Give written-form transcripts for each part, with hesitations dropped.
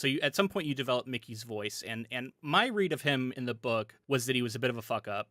So at some point you develop Mickey's voice, and my read of him in the book was that he was a bit of a fuck up.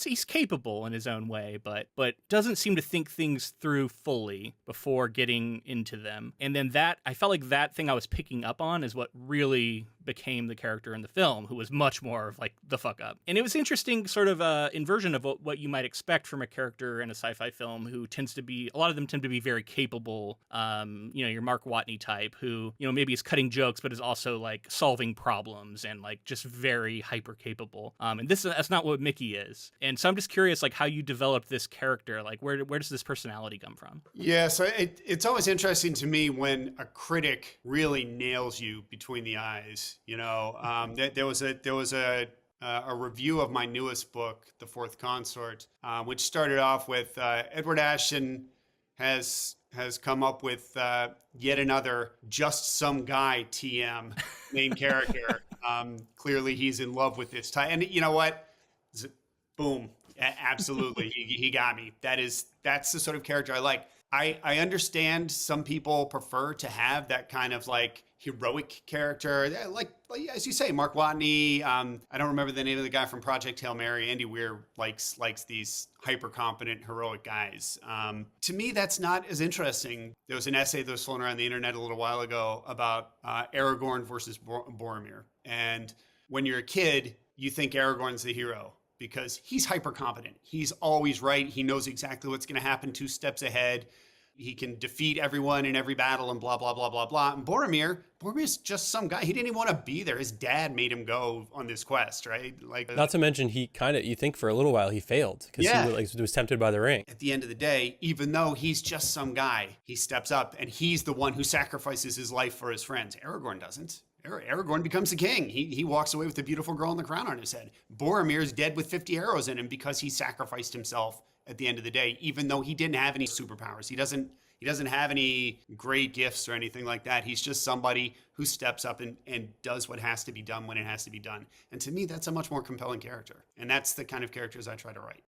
He's capable in his own way, but doesn't seem to think things through fully before getting into them. And then I felt like that thing I was picking up on is what really became the character in the film, who was much more of like the fuck up. And it was interesting sort of inversion of what you might expect from a character in a sci-fi film who a lot of them tend to be very capable. Your Mark Watney type who, maybe is cutting jokes, but is also like solving problems and like just very hyper capable. And that's not what Mickey is. And so I'm just curious, like how you developed this character, like where does this personality come from? Yeah, so it's always interesting to me when a critic really nails you between the eyes. There was a review of my newest book, The Fourth Consort, which started off with Edward Ashton has come up with yet another just some guy TM main character. Clearly, he's in love with this type, and you know what? Boom. Absolutely. He got me. That's the sort of character I like. I understand some people prefer to have that kind of like heroic character. Like as you say, Mark Watney. I don't remember the name of the guy from Project Hail Mary. Andy Weir likes these hyper competent, heroic guys. To me, that's not as interesting. There was an essay that was flown around the internet a little while ago about Aragorn versus Boromir. And when you're a kid, you think Aragorn's the hero, because he's hyper competent. He's always right. He knows exactly what's going to happen 2 steps ahead. He can defeat everyone in every battle and blah, blah, blah, blah, blah. And Boromir's just some guy. He didn't even want to be there. His dad made him go on this quest, right? Like, not to mention you think for a little while he failed because he was tempted by the ring. At the end of the day, even though he's just some guy, he steps up and he's the one who sacrifices his life for his friends. Aragorn doesn't. Aragorn becomes the king. He walks away with the beautiful girl and the crown on his head. Boromir's dead with 50 arrows in him because he sacrificed himself at the end of the day, even though he didn't have any superpowers. He doesn't have any great gifts or anything like that. He's just somebody who steps up and does what has to be done when it has to be done. And to me, that's a much more compelling character. And that's the kind of characters I try to write.